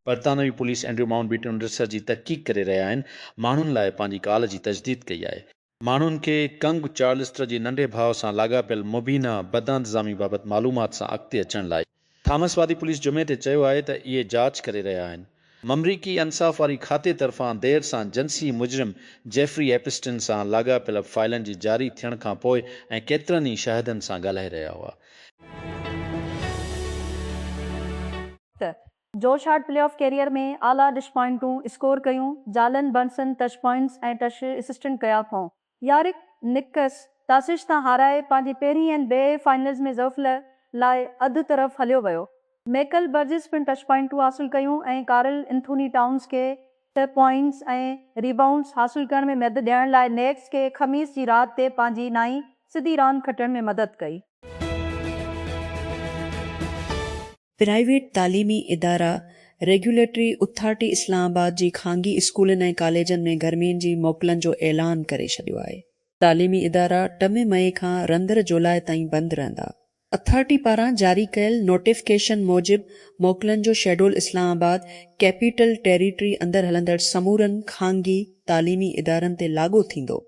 बरतानवी police Andrew Mountbatten Amritsar जी तहक़ीक़ करे रहिया आहिनि। माण्हुनि लाइ पंहिंजी काल जी तजदीद कई आहे। माण्हुनि खे कंग चार्ल्स्टर जे नंढे भाउ सां लाॻापियल मुबीना बदइंतज़ामी बाबति मालूमात सां अॻिते अचण लाइ थॉमस वादी पुलिस जुमे ते चयो आहे त इहे जांच करे रहिया आहिनि। ममरिकी अंसाफ़ वारी खाते तरफ़ां देर सां जंसी मुजरिम जेफरी एपिस्टन सां लाॻापियल फाइलनि जी जारी थियण खां पोइ ऐं केतिरनि ई शहदनि सां ॻाल्हाए रहिया हुआ। जोश हार्ट प्ले ऑफ कैरियर में आला डिश पॉइंटूं स्कोर कयूं। जालन बर्नसन टच पॉइंट्स ऐं टच असिस्टेंट कया अथऊं। यारिक निकस तासिश तां हाराए पंहिंजी पहिरीं ऐं ॿिए फाइनल्स में ज़फ़र लाइ अधु तरफ़ हलियो वियो। मेकल बर्जिस पिण टच पॉइंटूं हासिल कयूं ऐं कार्ल एंथोनी टाउन्स खे 6 पॉइंट्स ऐं रिबाउंड्स हासिल करण में मदद ॾियण लाइ नेक्स खे ख़मीस जी राति ते पंहिंजी नाई सिधी रांदि खटण में मदद कई। प्राइवेट तालीमी इदारा रेगुलेटरी अथॉरिटी इस्लामाबाद जी खांगी स्कूलनि ऐं कॉलेजनि में गर्मियुनि जी मोकलनि जो ऐलान करे छॾियो आहे। तालीमी इदारा 8 मई खां रंदड़ जुलाई ताईं बंदि रहंदा। अथॉरिटी पारां जारी कयल नोटिफिकेशन मूजिबि मोकलनि जो शेड्यूल इस्लामाबाद कैपिटल टेरिटरी अंदरि हलंदड़ समूरनि खांगी तालीमी इदारनि ते लागू थींदो।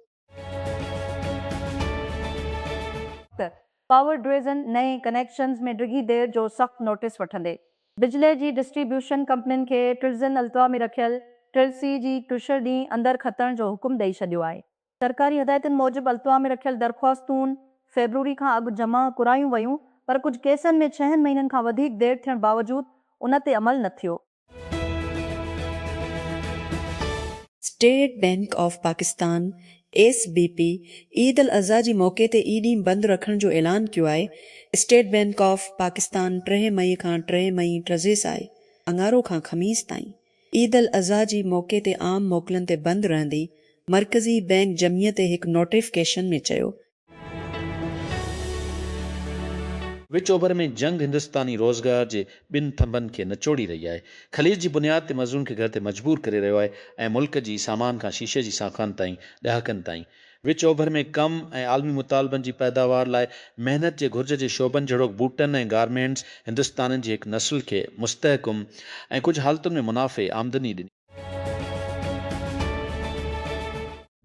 पावर डिवीज़न नए कनेक्शन्स में डिघी देर जो सख़्त नोटिस वठंदे बिजली जी डिस्ट्रीब्यूशन कंपनियुनि खे टिर्ज़न अल्तवा में रखियल टिर्सी जी टुशर ॾींहुं अंदरि खतण जो हुकुम ॾेई छॾियो आहे। सरकारी हिदायतुनि मूजिबि अल्तवा में रखियल दरख़्वास्तूं फेबरवरी खां अॻु जमा करायूं वयूं, पर कुझु केसनि में 6 महीननि खां वधीक देर थियण बावजूदि उन ते अमल न थियो। State Bank of Pakistan SBP Eid al Azha जी मौक़े ते ई ॾींहुं बंदि रखण जो ऐलान कयो आहे। स्टेट बैंक ऑफ पाकिस्तान 3 मई खां 3 मई टर्ज़ेस आहे अंगारो खां ख़मीस ताईं। ईद अल अज़हा जी मौक़े ते आम मोकलनि ते बंदि रहंदी। मरकज़ी बैंक जमियत हिकु नोटिफिकेशन में चयो। विच ओभर में जंग हिंदुस्तानी रोज़गार जे ॿिनि थंभनि खे नचोड़ी रही आहे। ख़लीज जी बुनियाद ते मज़दूरनि खे घर ते मजबूर करे रहियो आहे ऐं मुल्क जी सामान खां शीशे जी साख़ान ताईं ॾहाकनि ताईं। विच ओभर में कम ऐं आलमी मुतालबनि जी पैदावार लाइ महिनत जे घुर्ज जे शोबनि जहिड़ो बूटनि ऐं गारमेंट्स हिंदुस्ताननि जी हिकु नस्ल खे मुस्तहकुम ऐं कुझु हालतुनि में मुनाफ़े आमदनी ॾिनी।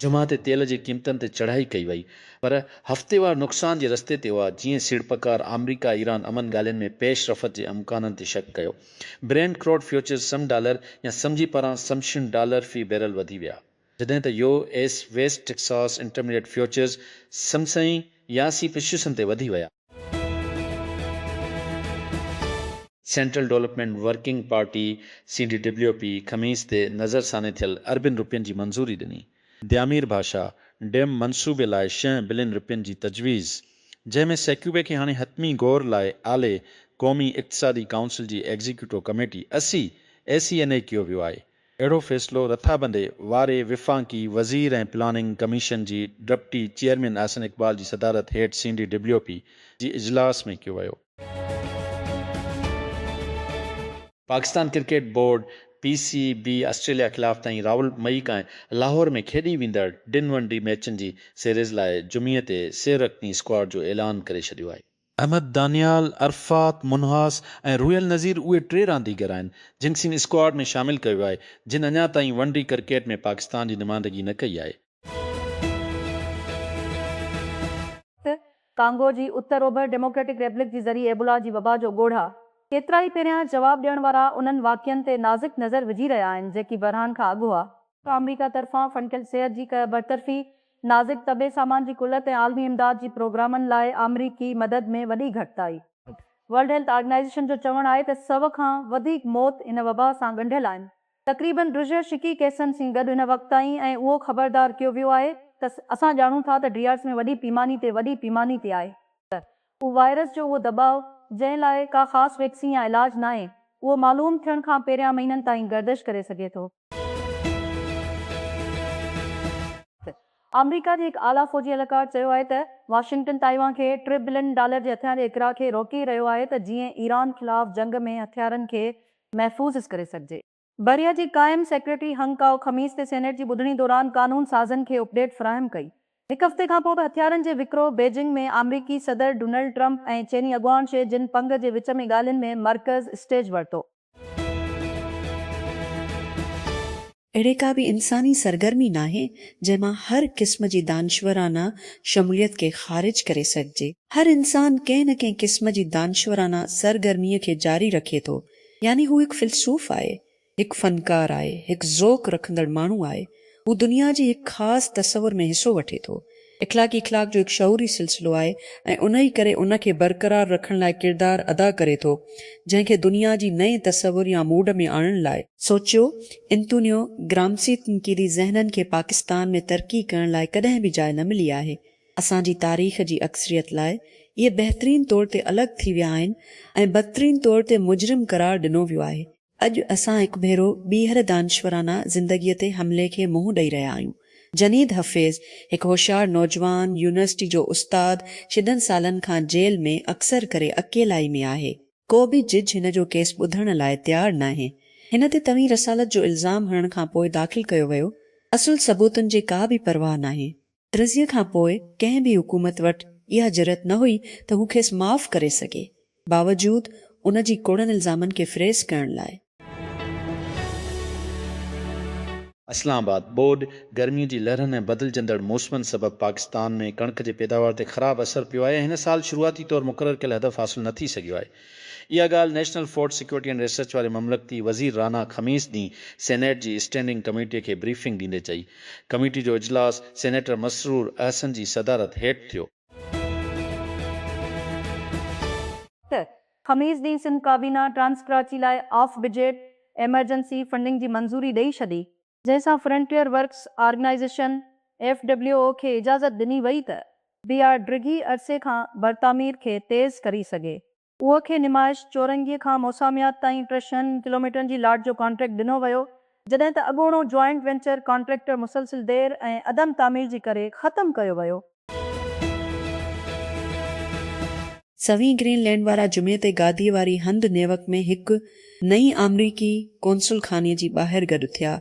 जुमा ते तेल जी क़ीमतनि ते चढ़ाई कई वई, पर हफ़्तेवार नुक़सान जे रस्ते ते हुआ जीअं सीड़पकार अमरीका ईरान अमन ॻाल्हियुनि में पेश रफ़त जे इम्काननि ते शक कयो। ब्रेंट क्रूड फ्यूचर्स $1 या समझी पारां $60 फ़ी बैरल वधी विया, जॾहिं त US West Texas Intermediate futures समसई $80 ते वधी विया। Central Development Working Party CDWP ख़मीस ते नज़रसाने थियल अरबनि रुपयनि जी मंज़ूरी ॾिनी। द्यामीर भाषा डैम मनसूबे लाइ $6 बिलियन जी तजवीज़, जंहिंमें सेक्यूबे खे हाणे हतमी गौर लाइ आले क़ौमी इक़्तिसादी काउंसिल जी एग्ज़ीक्यूटिव कमेटी ACNA कयो वियो आहे। अहिड़ो फ़ैसिलो रथाबंदे वारे विफ़ाक़ी वज़ीर ऐं प्लानिंग कमीशन जी डिप्टी चेयरमैन अहसन इक़बाल जी सदारत हेठि CDWP जी इजलास में कयो वियो। Pakistan cricket board PCB Australia ख़िलाफ़ ताईं राहुल मई खां लाहौर में खेॾी वेंदड़ टिनि वन-डे मैचनि जी सीरीज़ लाइ जुमीअ ते सेरकनी स्क्वाड जो ऐलान करे छॾियो आहे। अहमद दानियाल, अरफात मुनहास ऐं रुयल नज़ीर उहे 3 रांदीगर आहिनि जिन खे स्क्वाड में शामिल कयो आहे, जिन अञा ताईं वन-डे क्रिकेट में पाकिस्तान जी नुमाइंदगी न कई आहे। कांगो जी उत्तर ओभर डेमोक्रेटिक रिपब्लिक जी ज़रिए एबोला जी वबा जो ॻोढ़ा केतिरा ई पहिरियां जवाब ॾियण वारा उन्हनि वाक़िअनि ते नाज़ुक नज़र विझी रहिया आहिनि जेकी बहरान खां अॻु हुआ। अमरीका तरफ़ां फंडियल सिहत जी बरतरफ़ी, नाज़ुक तबे सामान जी कुलत ऐं आलमी इमदाद जी प्रोग्रामनि लाइ अमरीकी मदद में वॾी घटिताई। वर्ल्ड हेल्थ ऑर्गेनाइज़ेशन जो चवणु आहे त 100 खां वधीक मौत इन वबा सां ॻंढियल आहिनि। तक़रीबन ड्रिज शिकी केसनि सां गॾु हिन वक़्त ताईं ऐं उहो ख़बरदार कयो वियो आहे त असां ॼाणूं था त DRS में वॾी पैमानी ते आहे। उहो वायरस जो उहो दॿाउ जंहिं लाइ का ख़ासि वैक्सीन या इलाज न आहे, उहो मालूम थियण खां पहिरियां महीननि ताईं गर्दिश करे सघे थो। अमरीका जी हिकु आला फ़ौजी एहलकार चयो आहे त वाशिंगटन ताइवान खे $3 बिलियन जे हथियार जे इकरा खे रोके रहियो आहे त जीअं ईरान ख़िलाफ़ जंग में हथियारनि खे महफ़ूज़ करे सघिजे। बरिया जी क़ाइम सेक्रेटरी हंग काओ ख़मीस ते सेनेट जी ॿुधणी दौरान कानून साज़नि खे अपडेट फ़राहम कई। हिकु हफ़्ते खां पोइ हथियारनि जे विकिरो बीजिंग में अमरीकी सदर डोनाल्ड ट्रंप ऐं चीनी अॻुवान शी जिनपिंग जे विच में ॻाल्हियुनि में मर्कज़ स्टेज वरितो। अहिड़े का बि इंसानी सरगर्मी नाहे जंहिंमां हर क़िस्म जी दानश्वराना शमूलियत खे ख़ारिज करे सघिजे। हर इंसान कंहिं न कंहिं क़िस्म जी दानश्वराना सरगर्मीअ खे जारी रखे थो, यानी हू हिकु फिलसूफ़ आहे, हिकु फ़नकार आहे, हिकु ज़ौक़ रखंदड़ माण्हू आहे। हू दुनिया जी हिकु ख़ासि तसवुर में हिसो वठे थो। इख़लाक़ी इख़लाक़ जो हिकु शऊरी सिलसिलो आहे ऐं उन ई करे उन खे बरक़रार रखण लाइ किरदारु अदा करे थो, जंहिंखे दुनिया जी नए तसवुर या मूड में आणण लाइ सोचियो। इंतुनियो ग्रामसी तनक़ीदी ज़हननि खे पाकिस्तान में तरक़ी करण लाइ कॾहिं बि जाइ न मिली आहे। असांजी तारीख़ जी अक्सरियत लाइ इहे बहितरीन तौर ते अलॻि थी विया आहिनि ऐं बदतरीन तौर ते मुजरिम करार ॾिनो वियो आहे। अॼु असां हिकु भेरो ॿीहर दानश्वराना ज़िंदगीअ ते हमले खे मुंहुं ॾेई रहिया आहियूं। जनीद हफ़ीज़ हिकु होशियारु नौजवान यूनिवर्सिटी जो उस्ताद शिदनि सालनि खां जेल में अक्सर करे अकेलाई में आहे। को बि जिज हिन जो केस ॿुधण लाइ तयारु नाहे। हिन ते तवीं रसालत जो इल्ज़ाम हणण खां पोइ दाख़िल कयो वियो। असुल सबूतनि जी का बि परवाह नाहे। तर्ज़ीअ खां पोइ कंहिं बि हुकूमत वटि इहा ज़रूरत न हुई त हू खेसि माफ़ करे सघे, बावजूद उन जी कोड़नि इल्ज़ामनि खे फ्रेज़ करण लाइ। इस्लामाबाद बोर्ड गर्मियों की लहरनि ऐं बदिलजंदड़ मौसमनि सबबि पाकिस्तान में कणक जे पैदावार ते ख़राब असर पियो आहे। हिन साल शुरूआती तौर मुक़ररु कयल हदफ़ हासिल न थी सघियो आहे। इहा ॻाल्हि national food security and research वारे ममलकती वज़ीर राना ख़मीस ॾींहुं सेनेट जी स्टैंडिंग कमेटीअ खे ब्रीफिंग ॾींदे चई। कमेटी जो इजलास सेनेटर मसरूर अहसन जी सदारत हेठि थियो। ख़मीस ॾींहुं सिंध काबीना ट्रांस कराची लाइ ऑफ बजट एमरजेंसी फंडिंग जी मंज़ूरी ॾेई छॾी, जंहिंसां फ्रंटियर वर्क्स ऑर्गेनाइज़ेशन FWO खे इजाज़त ॾिनी वई त BR ड्रिघी अरसे खां बरतामीर खे तेज़ करी सघे। उहो खे निमाइश चौरंगीअ खां मौसामियात ताईं 3 किलोमीटरनि जी लाट जो कॉन्ट्रैक्ट ॾिनो वियो, जॾहिं त अॻूणो जॉइंट वेंचर कॉन्ट्रैक्टर मुसलसिल देर ऐं अदम तामीर जे करे ख़तमु कयो वियो। सवीं ग्रीनलैंड वारा जुमे ते गादीअ वारी हंधि नेवक में हिकु नई अमरीकी कौंसुल खाने जी ॿाहिरि गॾु थिया।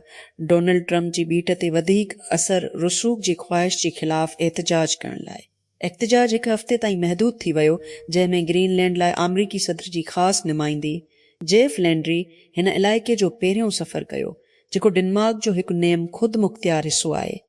डोनाल्ड ट्रंप जी बीट ते वधीक असर रसूख़ जी ख़्वाहिश जे ख़िलाफ़ एहतजाज करण लाइ। एहतजाज हिकु हफ़्ते ताईं महदूद थी वियो, जंहिंमें ग्रीनलैंड लाइ अमरीकी सदर जी ख़ासि नुमाइंदी जेफ लैंड्री हिन इलाइक़े जो पहिरियों सफ़र कयो, जेको डेनमार्क जो हिकु नेम ख़ुदि मुख़्तियार हिसो आहे।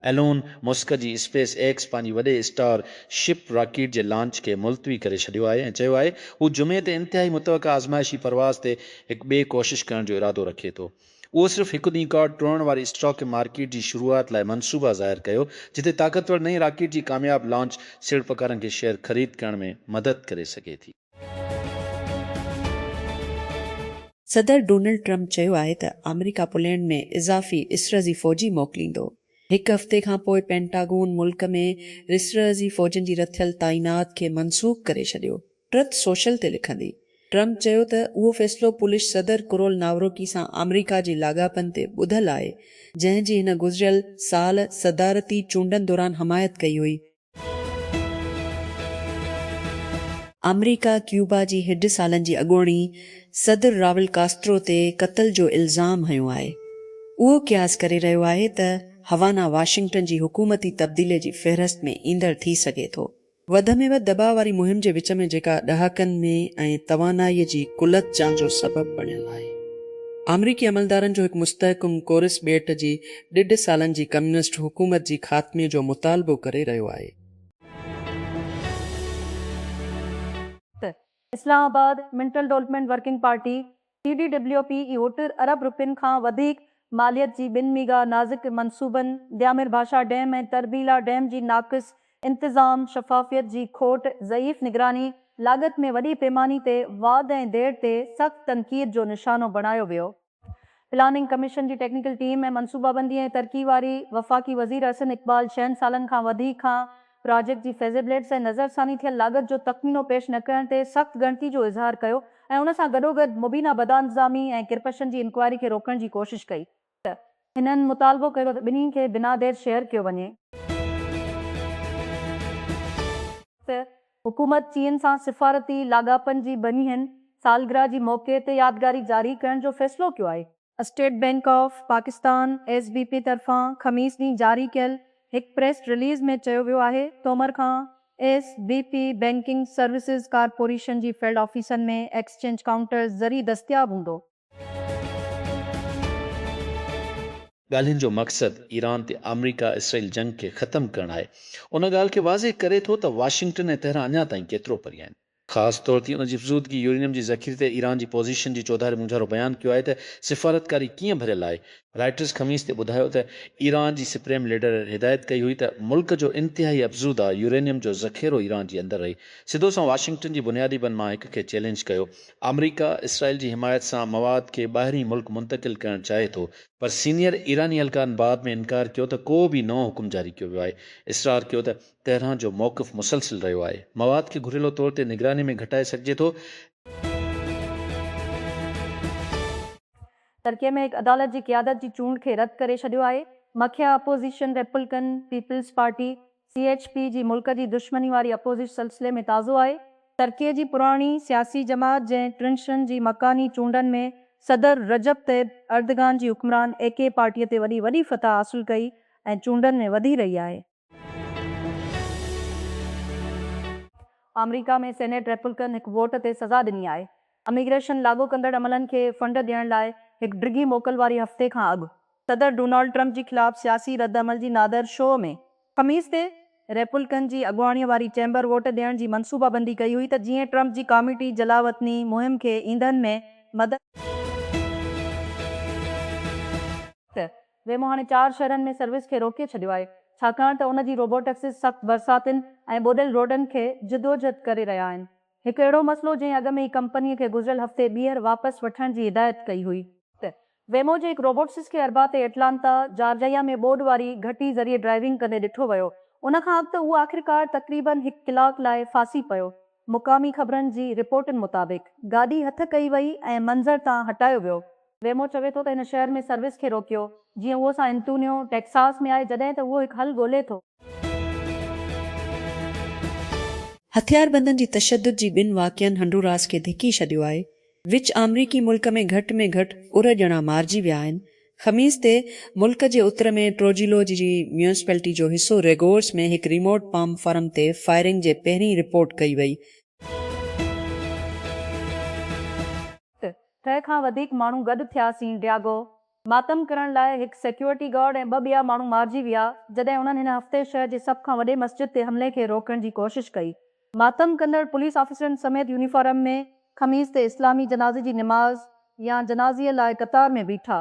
एलोन मस्क जी स्पेस एक्स पंहिंजी वॾे स्टार शिप रॉकेट जे लॉन्च खे मुलतवी करे छॾियो आहे ऐं चयो आहे हू जुमे ते इंतिहाई मुतवक़ा आज़माइशी परवाज़ ते हिकु ॿिए कोशिश करण जो इरादो रखे थो। उहो सिर्फ़ु हिकु ॾींहुं खां टुरण वारी स्टॉक मार्केट जी शुरूआत लाइ मनसूबा ज़ाहिर कयो, जिते ताक़तवर नई रॉकेट जी कामयाब लॉन्च सीड़पकारनि खे शेयर ख़रीद करण में मदद करे सघे थी। सदर डोनाल्ड ट्रंप चयो आहे त अमेरिका पोलैंड में इज़ाफ़ी इसरज़ी फ़ौजी मोकिलींदो। हिकु हफ़्ते खां पोइ पेंटागोन मुल्क में इसरज़ी फ़ौजनि जी रथियल ताइनात खे मनसूख़ करे छॾियो। ट्रथ सोशल ते लिखंदी ट्रंप चयो त उहो फ़ैसिलो पुलिस सदर कुरोल नावरोकी सां अमेरिका जी लाॻापनि ते ॿुधल आहे, जंहिंजी हिन गुज़िरियल साल सदारती चूंडनि दौरान हमायत कई हुई। अमेरिका क्यूबा जी 1 सालनि जी अॻूणी सदर रावल कास्ट्रो ते क़त्ल जो इल्ज़ाम हयो आहे। उहो क़यास करे रहियो आहे त हवाना वाशिंगटन जी हुकूमती तब्दीलीअ जी फ़हिरिस्त में ईंदड़ थी सघे थो। वध में वधि दबाव वारी मुहिम जे विच में जेका ॾहाकनि में ऐं तवानाईअ जी कुलत जां जो सबबु बणियल आहे। अमरीकी अमलदारनि जो हिकु मुस्तहकम कोरिस ॿेट जी 1.5 सालनि जी कम्युनिस्ट हुकूमत जी ख़ात्मे जो मुतालबो करे रहियो आहे। इस्लामाबाद मिंटल डेवलपमेंट वर्किंग पार्टी CDWP 70 अरब रुपयनि खां वधीक मालियत जी 2 मीगा नाज़िक मनसूबनि, द्यामिर भाषा डैम ऐं तरबीला डैम जी नाक़िस इंतज़ाम, शफ़ाफ़ियत जी खोट, ज़ईफ़ निगरानी, लागत में वॾी पैमानी ते वाध ऐं देर ते सख़्त तनक़ीद जो निशानो बणायो वियो। प्लानिंग कमीशन जी टेक्निकल टीम ऐं मनसूबाबंदी ऐं तरक़ी वारी वफ़ाक़ी वज़ीर अहसन इक़बाल 6 सालनि खां वधीक खां प्रोजेक्ट जी फेज़िबिलिटी ऐं नज़रसानी थियल लागत जो तख़मीनो पेश न करण ते सख़्त ॻणती जो इज़हार कयो ऐं उन सां गॾोगॾु मुबीना बदइंतज़ामी ऐं किरपशनि जी इंक्वायरी खे रोकण जी कोशिश कई। हिननि मुतालबो कयो त ॿिन्ही खे बिना देर शेयर कयो वञे। हुकूमत चीन सां सिफ़ारती लाॻापनि जी बनिहन सालगिरह जी मौक़े ते यादगारी जारी करण जो फ़ैसिलो कयो आहे। State Bank of Pakistan SBP तरफ़ां ख़मीस ॾींहुं जारी कयल हिकु प्रेस रिलीज़ में चयो वियो आहे तोमर खां SBP बैंकिंग सर्विसिज़ कारपोरेशन जी फील्ड ऑफिसनि में एक्सचेंज काउंटर ज़री दस्तियाब हूंदो। ॻाल्हियुनि जो मक़सदु ईरान ते अमरीका इसराइल जंग खे ख़तमु करणु आहे। उन ॻाल्हि खे वाज़े करे थो त वाशिंगटन ऐं तेहरान अञा ताईं केतिरो परे आहिनि। ख़ासि तौर ते उन जी फ़ज़ूदगी यूरेनियम जी ज़ख़ीरे ते ईरान जी पोज़ीशन जी चौधारी मुंझारो बयानु कयो आहे त सिफ़ारतकारी कीअं भरियल आहे। राइटर्स ख़मीस ते ॿुधायो त ईरान जी सुप्रीम लीडर हिदायत कई हुई त मुल्क जो इंतिहाई अफ़ज़ूदा यूरेनियम जो ज़ख़ीरो ईरान जे अंदरि रही। सिधो सां वाशिंगटन जी बुनियादी बन मां हिक खे चैलेंज कयो। अमरीका इसराइल जी हिमायत सां मवाद खे ॿाहिरीं मुल्क मुंतक़िल करणु चाहे थो, पर सीनियर ईरानी एहलकारनि बाद में इनकार कयो त को बि नओं हुकुम जारी कयो वियो आहे। इसरार कयो त तेहरान जो मौक़िफ़ मुसलसिल रहियो आहे। मवाद खे घुरियलु तौर ते निगरानी में घटाए सघिजे थो। टर्कीअ में हिकु अदालत जी क़ियादत जी चूंड खे रद्द करे छॾियो आहे। मखिया opposition Republican People's Party CHP जी मुल्क जी दुश्मनी वारी अपोज़िशन सिलसिले में ताज़ो आहे। टर्कीअ जी पुराणी सियासी जमात जंहिं टिनि जी मकानी चूंडनि में सदर रजब तैयब अर्दगान जी हुक्मरान AK पार्टीअ ते वॾी फतह हासिल कई ऐं चूंडनि में वधी रही आहे। अमरीका में सेनेट रिपब्लिकन हिकु वोट ते सज़ा ॾिनी आहे। इमिग्रेशन लागू कंदड़ अमलनि खे फंड ॾियण लाइ हिकु डिघी मोकल वारी हफ़्ते खां अॻु सदर डोनाल्ड ट्रंप जे ख़िलाफ़ सियासी रद्द अमल जी नादर शो में ख़मीस ते रिपब्लिकन जी अॻुवाणीअ वारी चैम्बर वोट ॾियण जी मनसूबाबंदी कई हुई त जीअं ट्रंप जी कॉमेटी जलावतनी मुहिम खे ईंधन में मदद वेमो हाणे 4 शहरनि में सर्विस खे रोके छॾियो आहे, छाकाणि त उन जी रोबोटेक्सिस सख़्तु बरसातियुनि ऐं ॿोॾियल रोडनि खे जिदोजहद करे रहिया आहिनि। हिकु अहिड़ो मसइलो जंहिं अॻु में ई कंपनीअ खे गुज़िरियल हफ़्ते ॿीहर वापसि वठण जी हिदायत कई हुई। वेमो जे हिकु रोबोट्सिस खे अरबा ते एटलांटा जॉर्जिया में ॿोॾ वारी घटी ज़रिए ड्राइविंग कंदे ॾिठो वियो। उन खां अॻु त उहो आख़िरकार तक़रीबन 1 कलाक लाइ फासी पियो। मुक़ामी ख़बरनि जी रिपोर्टनि मुताबिक़ गाॾी हथ कई वई ऐं मंज़र तां हटायो वियो। वेमो चवे थो त हिन शहर में सर्विस खे रोकियो, जीअं उहो सां एंटोनियो टेक्सास में आहे, जॾहिं त उहो हिकु हल ॻोल्हे थो। हथियारबंदनि जी तशद्दुद जी ॿिनि वाक़िअनि हंडुरास खे धिकी छॾियो आहे। विच अमरीकी मुल्क में घटि उर ॼणा मारिजी विया आहिनि। ख़मीस ते मुल्क जे उत्तर में ट्रोजिलो जी म्यूनिसिपैलिटी जो हिसो रेगोर्स में हिकु रिमोट पाम फार्म ते फायरिंग जे पहिरीं रिपोर्ट कई वई। 6 खां वधीक माण्हू गॾु थियासीं डियागो मातम करण लाइ हिकु सिक्योरिटी गार्ड ऐं 2 ॿिया माण्हू मारिजी विया जॾहिं उन्हनि हिन हफ़्ते शहर जे सभ खां वॾे मस्जिद ते हमले खे रोकण जी कोशिश कई। मातम कंदड़ पुलिस ऑफिसरनि समेत यूनिफॉर्म में ख़मीस ते इस्लामी जनाज़े जी निमाज़ या जनाज़ीअ लाइ कतार में बीठा।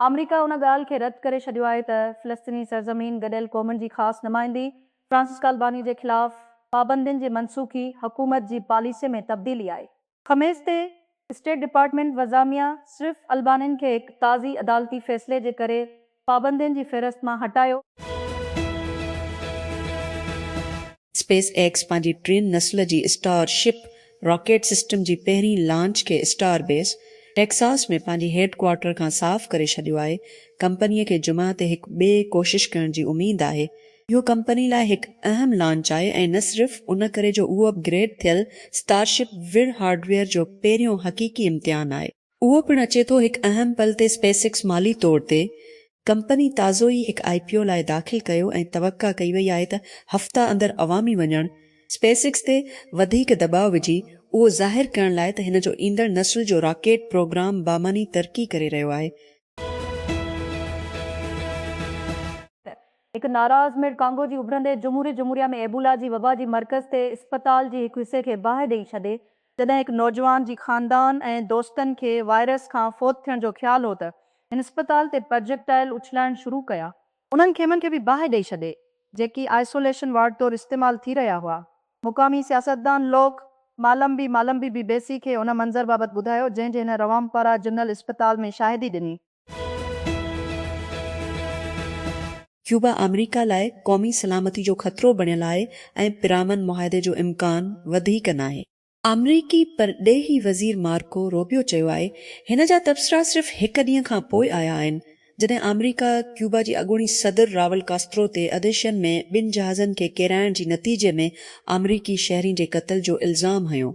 अमरीका उन ॻाल्हि खे रद्द करे छॾियो आहे त फ़िलिस्तीनी सरज़मीन गॾियल क़ौमुनि जी ख़ासि नुमाइंदी फ्रांसिस्का अल्बानी जे ख़िलाफ़ पाबंदियुनि जी मनसूख़ी हुकूमत जी पॉलिसी में तब्दीली आहे। ख़मीस ते स्टेट डिपार्टमेंट वज़ामिया सिर्फ़ अल्बानियुनि खे हिकु ताज़ी अदालती फ़ैसिले जे करे पाबंदियुनि जी फ़हिरिस्त मां हटायो। स्पेस एक्स पंहिंजी 3 नस्ल जी स्टारशिप रॉकेट सिस्टम जी पहिरीं लॉन्च खे स्टार बेस टेक्सास में पंहिंजी हेडक्वार्टर खां साफ़ करे छॾियो आहे। कंपनीअ खे जुमा ते हिकु ॿिए कोशिश करण जी उमेद आहे। इहो कंपनी लाइ हिकु अहम लॉन्च आहे ऐं न सिर्फ़ उन करे जो उहो अपग्रेड थियल स्टारशिप विर हार्डवेयर जो पहिरियों हक़ीक़ी इम्तिहान आहे, उहो पिणु अचे थो हिकु अहम पल ते। स्पेसिक्स माली तौर ते कंपनी ताज़ो ई हिकु IPO लाइ दाख़िल कयो ऐं तवक़ा कई वई आहे त हफ़्ता अंदरि अवामी वञणु स्पेसिक्स ते वधीक दबाव विझी उहो ज़ाहिर करण लाइ त हिन जो ईंदड़ नस्ल जो रॉकेट प्रोग्राम बामानी तरक़ी करे रहियो आहे। हिकु नाराज़ मिड कांगो जी उभरंदे जमहूरिया में एबोला जी वबा जी मर्कज़ ते इस्पताल जी हिकु हिसे खे बाहि ॾेई छॾे जॾहिं हिकु नौजवान जी ख़ानदान ऐं दोस्तनि खे वायरस खां फ़ौत थियण जो ख़्यालु हो त हिन इस्पताल ते प्रोजेक्टाइल उछलाइण शुरू कया। उन्हनि खेमनि खे बि बाहि ॾेई छॾे जेकी आइसोलेशन वार्ड तौरु इस्तेमालु थी रहिया हुआ। मुक़ामी सियासतदान लोक मालम्बी बेसी खे उन मंज़र बाबति ॿुधायो जंहिंजे हिन रवामपारा जनरल इस्पताल में शाहिदी ॾिनी। क्यूबा अमरीका लाइ क़ौमी सलामती जो ख़तरो बणियल आहे ऐं पिरामन मुआहदे जो इम्कान वधीक नाहे। अमरीकी परॾेही वज़ीर मार्को रूबियो चयो आहे हिन जा तबसरा सिर्फ़ हिकु ॾींहं खां पोइ आया आहिनि जॾहिं अमरीका क्यूबा जी अॻूणी सदर रावल कास्त्रो ते अदेशन में 2 जहाज़नि खे किराइण जी नतीजे में अमरीकी शहरी जे क़त्ल जो इल्ज़ाम हयो।